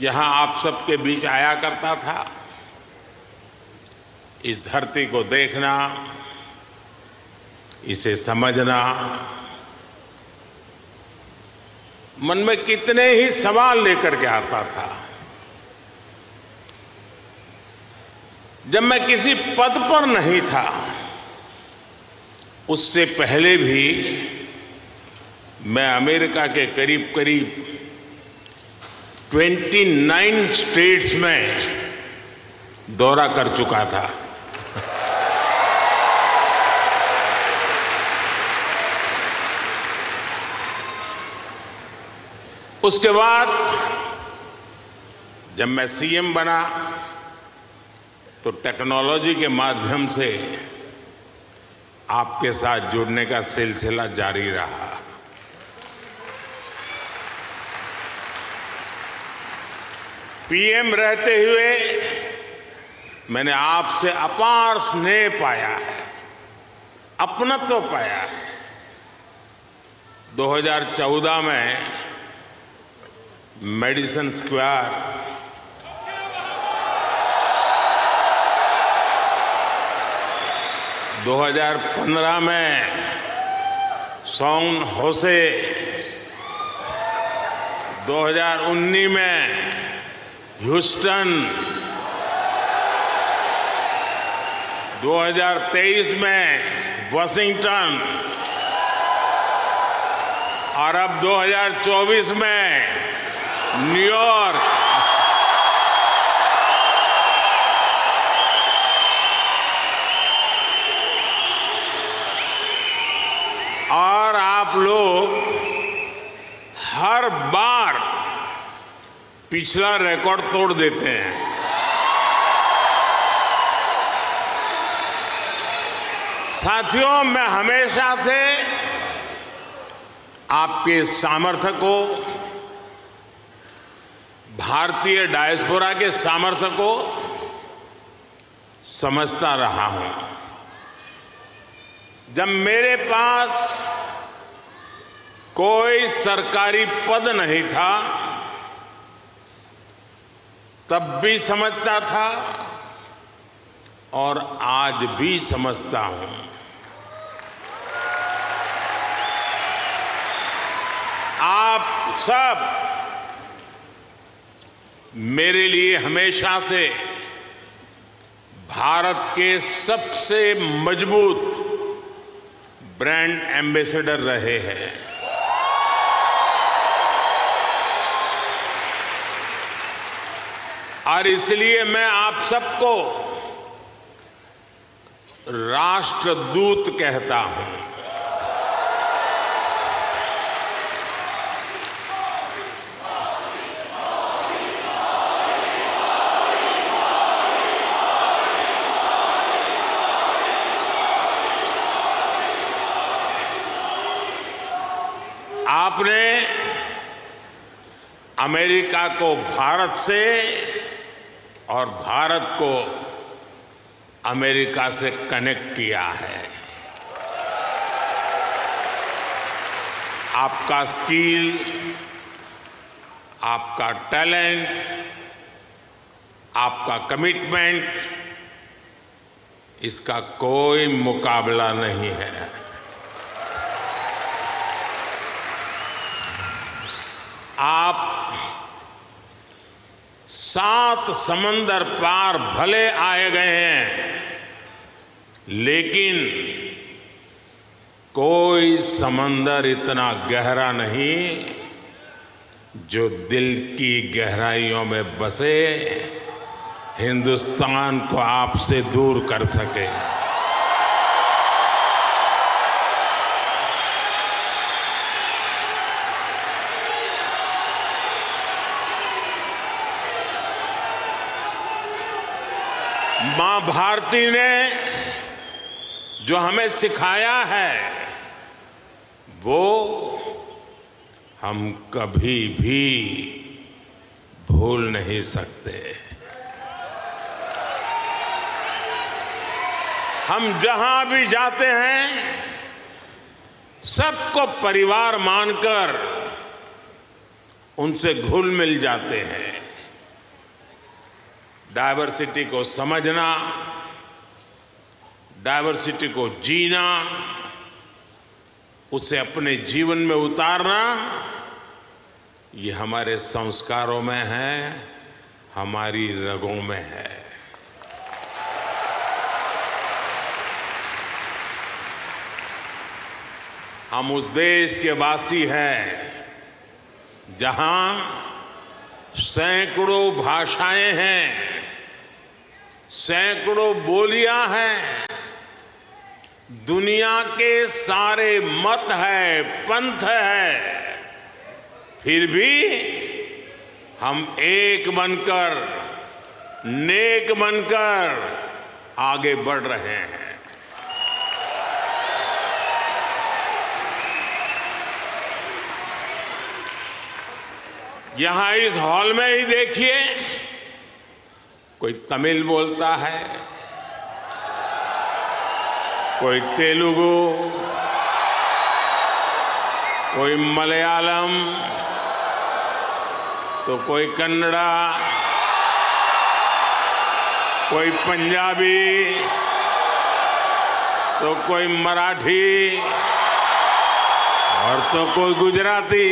यहां आप सबके बीच आया करता था। इस धरती को देखना, इसे समझना, मन में कितने ही सवाल लेकर के आता था। जब मैं किसी पद पर नहीं था, उससे पहले भी मैं अमेरिका के करीब करीब 29 स्टेट्स में दौरा कर चुका था। उसके बाद जब मैं सीएम बना तो टेक्नोलॉजी के माध्यम से आपके साथ जुड़ने का सिलसिला जारी रहा। पीएम रहते हुए मैंने आपसे अपार स्नेह पाया है, अपनत्व पाया है। 2014 में मेडिसन स्क्वायर, 2015 में सैन होसे, 2019 में ह्यूस्टन, 2023 में वाशिंगटन और अब 2024 में न्यूयॉर्क। और आप लोग हर बार पिछला रिकॉर्ड तोड़ देते हैं। साथियों, मैं हमेशा से आपके सामर्थ्य को, भारतीय डायस्पोरा के सामर्थ्य को समझता रहा हूं। जब मेरे पास कोई सरकारी पद नहीं था, तब भी समझता था और आज भी समझता हूं। आप सब मेरे लिए हमेशा से भारत के सबसे मजबूत ब्रांड एम्बेसडर रहे हैं। और इसलिए मैं आप सबको राष्ट्रदूत कहता हूं। आपने अमेरिका को भारत से और भारत को अमेरिका से कनेक्ट किया है। आपका स्किल, आपका टैलेंट, आपका कमिटमेंट, इसका कोई मुकाबला नहीं है। आप 7 समंदर पार भले आए गए हैं, लेकिन कोई समंदर इतना गहरा नहीं जो दिल की गहराइयों में बसे हिंदुस्तान को आपसे दूर कर सके। मां भारती ने जो हमें सिखाया है, वो हम कभी भी भूल नहीं सकते। हम जहां भी जाते हैं, सबको परिवार मानकर उनसे घुल मिल जाते हैं। डायवर्सिटी को समझना, डायवर्सिटी को जीना, उसे अपने जीवन में उतारना, ये हमारे संस्कारों में है, हमारी रगों में है। हम उस देश के वासी हैं जहां सैकड़ों भाषाएं हैं, सैकड़ों बोलियां हैं, दुनिया के सारे मत है, पंथ है, फिर भी हम एक बनकर, नेक बनकर आगे बढ़ रहे हैं। यहां इस हॉल में ही देखिए, कोई तमिल बोलता है, कोई तेलुगु, कोई मलयालम, तो कोई कन्नड़ा, कोई पंजाबी, तो कोई मराठी और तो कोई गुजराती।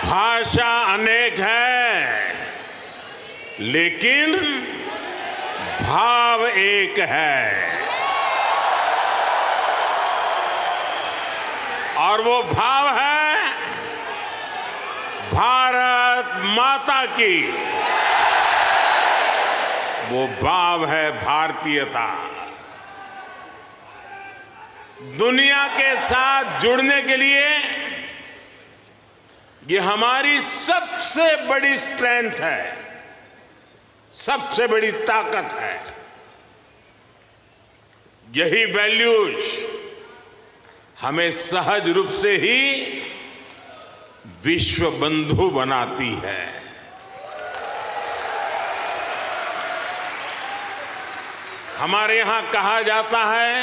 भाषा अनेक है, लेकिन भाव एक है, और वो भाव है भारत माता की। वो भाव है भारतीयता। दुनिया के साथ जुड़ने के लिए ये हमारी सबसे बड़ी स्ट्रेंथ है, सबसे बड़ी ताकत है। यही वैल्यूज हमें सहज रूप से ही विश्व बंधु बनाती है। हमारे यहां कहा जाता है,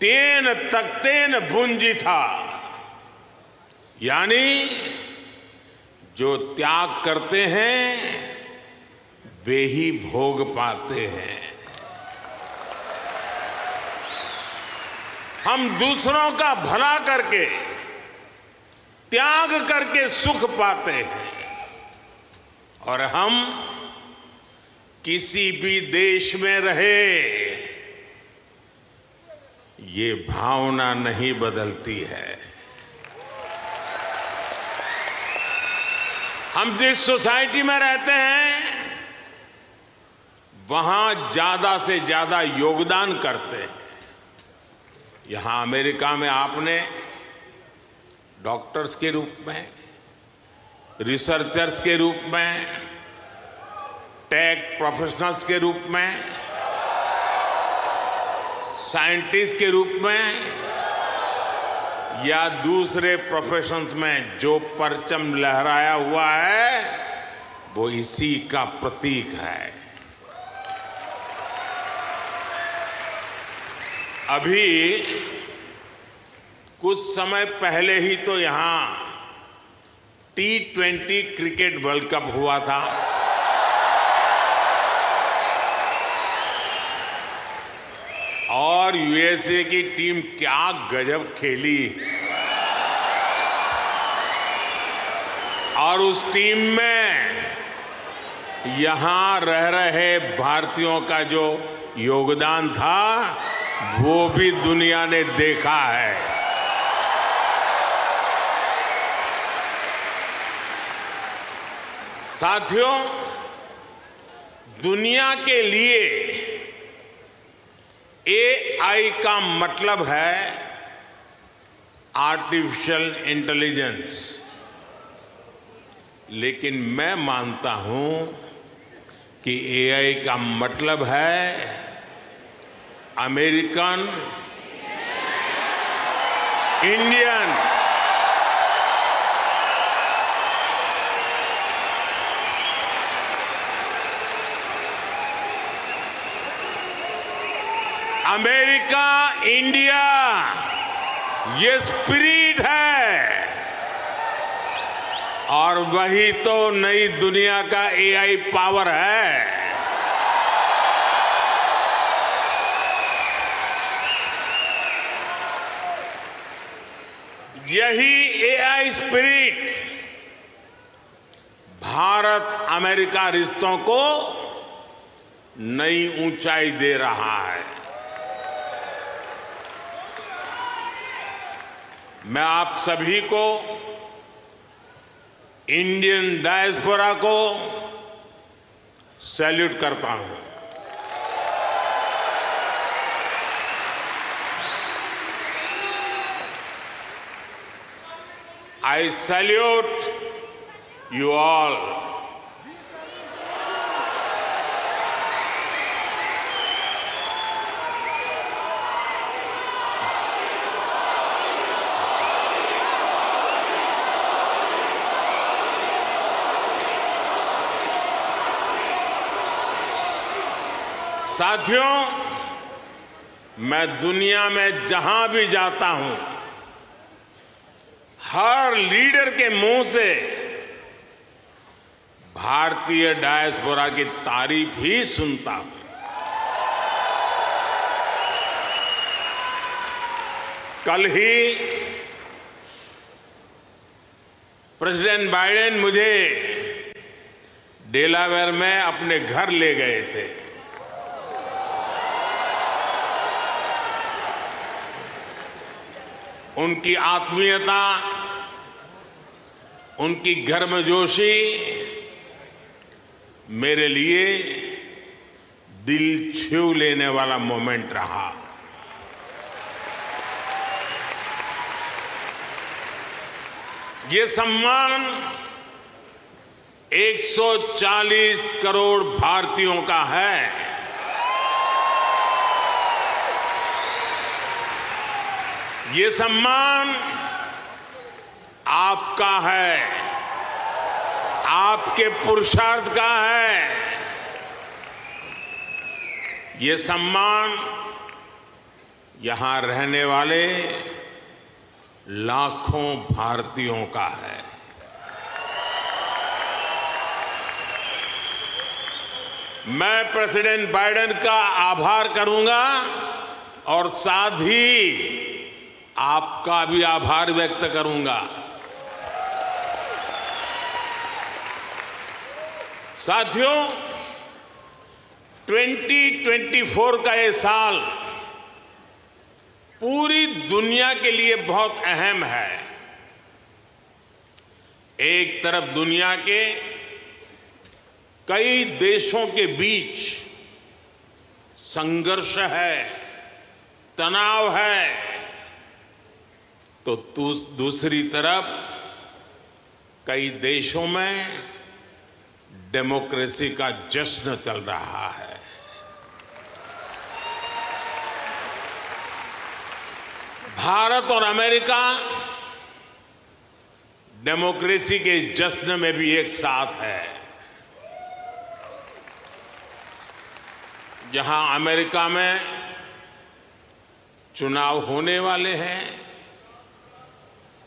तेन तख्तेन भुंजी था, यानी जो त्याग करते हैं वे ही भोग पाते हैं। हम दूसरों का भला करके, त्याग करके सुख पाते हैं, और हम किसी भी देश में रहे, ये भावना नहीं बदलती है। हम जिस सोसाइटी में रहते हैं वहां ज्यादा से ज्यादा योगदान करते हैं। यहां अमेरिका में आपने डॉक्टर्स के रूप में, रिसर्चर्स के रूप में, टेक प्रोफेशनल्स के रूप में, साइंटिस्ट के रूप में या दूसरे प्रोफेशंस में जो परचम लहराया हुआ है वो इसी का प्रतीक है। अभी कुछ समय पहले ही तो यहां T20 क्रिकेट वर्ल्ड कप हुआ था। और यूएसए की टीम क्या गजब खेली, और उस टीम में यहां रह रहे भारतीयों का जो योगदान था वो भी दुनिया ने देखा है। साथियों, दुनिया के लिए AI का मतलब है आर्टिफिशियल इंटेलिजेंस, लेकिन मैं मानता हूं कि AI का मतलब है अमेरिकन इंडियन अमेरिका इंडिया ये स्पिरिट है और वही तो नई दुनिया का एआई पावर है। यही एआई स्पिरिट भारत अमेरिका रिश्तों को नई ऊंचाई दे रहा है। मैं आप सभी को, इंडियन डायस्पोरा को सैल्यूट करता हूं। I salute you all. साथियों, मैं दुनिया में जहां भी जाता हूं, हर लीडर के मुंह से भारतीय डायस्पोरा की तारीफ ही सुनता हूं। कल ही प्रेसिडेंट बाइडेन मुझे डेलावेयर में अपने घर ले गए थे। उनकी आत्मीयता, उनकी गर्मजोशी मेरे लिए दिल छू लेने वाला मोमेंट रहा। ये सम्मान 140 करोड़ भारतीयों का है। ये सम्मान आपका है, आपके पुरुषार्थ का है। ये सम्मान यहां रहने वाले लाखों भारतीयों का है। मैं प्रेसिडेंट बाइडेन का आभार करूंगा और साथ ही आपका भी आभार व्यक्त करूंगा। साथियों, 2024 का ये साल पूरी दुनिया के लिए बहुत अहम है। एक तरफ दुनिया के कई देशों के बीच संघर्ष है, तनाव है, तो दूसरी तरफ कई देशों में डेमोक्रेसी का जश्न चल रहा है। भारत और अमेरिका डेमोक्रेसी के जश्न में भी एक साथ है। जहां अमेरिका में चुनाव होने वाले हैं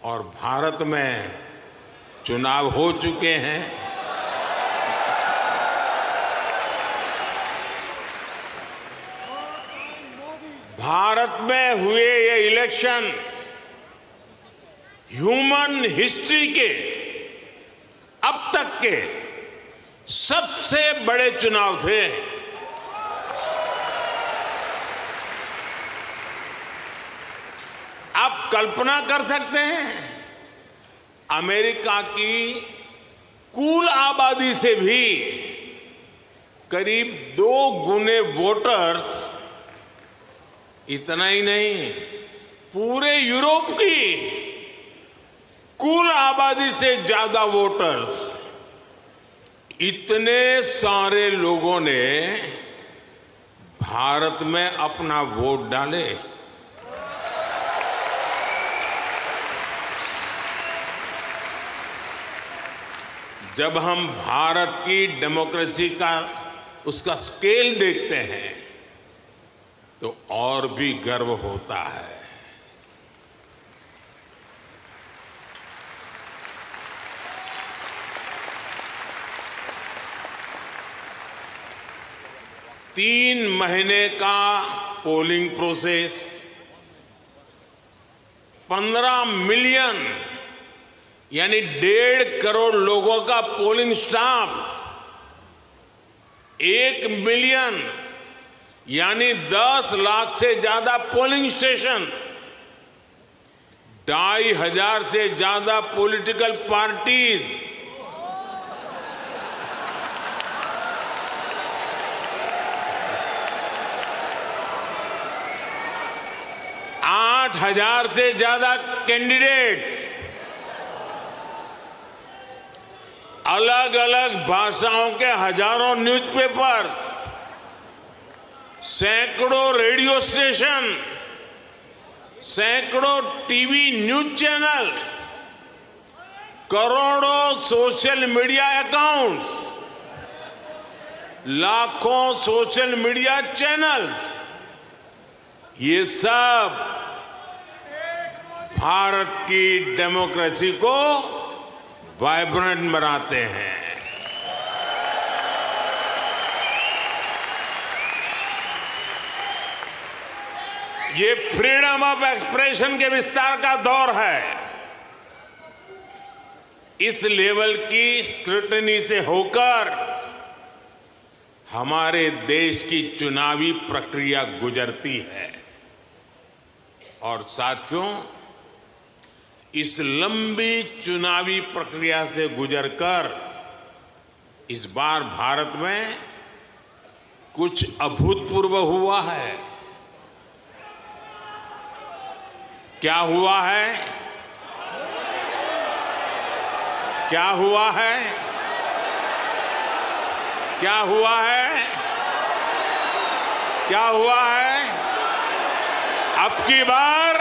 और भारत में चुनाव हो चुके हैं, भारत में हुए ये इलेक्शन ह्यूमन हिस्ट्री के अब तक के सबसे बड़े चुनाव थे। आप कल्पना कर सकते हैं, अमेरिका की कुल आबादी से भी करीब 2 गुने वोटर्स, इतना ही नहीं, पूरे यूरोप की कुल आबादी से ज्यादा वोटर्स, इतने सारे लोगों ने भारत में अपना वोट डाले। जब हम भारत की डेमोक्रेसी का उसका स्केल देखते हैं तो और भी गर्व होता है। तीन महीने का पोलिंग प्रोसेस, 15 मिलियन यानी 1.5 करोड़ लोगों का पोलिंग स्टाफ, 1 मिलियन यानी 10 लाख से ज्यादा पोलिंग स्टेशन, 2,500 से ज्यादा पॉलिटिकल पार्टीज, 8,000 से ज्यादा कैंडिडेट्स, अलग अलग भाषाओं के हजारों न्यूज़पेपर्स, सैकड़ों रेडियो स्टेशन, सैकड़ों टीवी न्यूज चैनल, करोड़ों सोशल मीडिया अकाउंट्स, लाखों सोशल मीडिया चैनल्स, ये सब भारत की डेमोक्रेसी को वाइब्रेंट बनाते हैं। ये फ्रीडम ऑफ एक्सप्रेशन के विस्तार का दौर है। इस लेवल की स्क्रूटनी से होकर हमारे देश की चुनावी प्रक्रिया गुजरती है। और साथियों, इस लंबी चुनावी प्रक्रिया से गुजरकर इस बार भारत में कुछ अभूतपूर्व हुआ है। क्या हुआ है? क्या हुआ है? क्या हुआ है? क्या हुआ है? अब की बार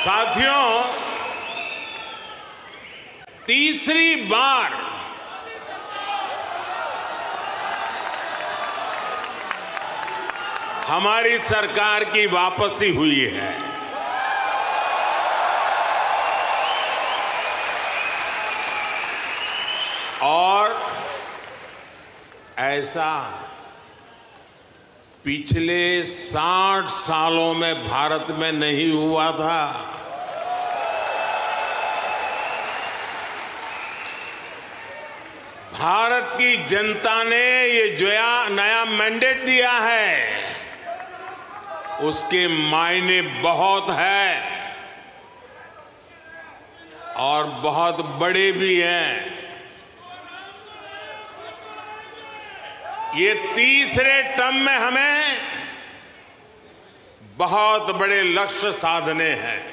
साथियों, तीसरी बार हमारी सरकार की वापसी हुई है। और ऐसा पिछले 60 सालों में भारत में नहीं हुआ था। भारत की जनता ने ये जो नया मैंडेट दिया है, उसके मायने बहुत है और बहुत बड़े भी हैं। ये तीसरे टर्म में हमें बहुत बड़े लक्ष्य साधने हैं।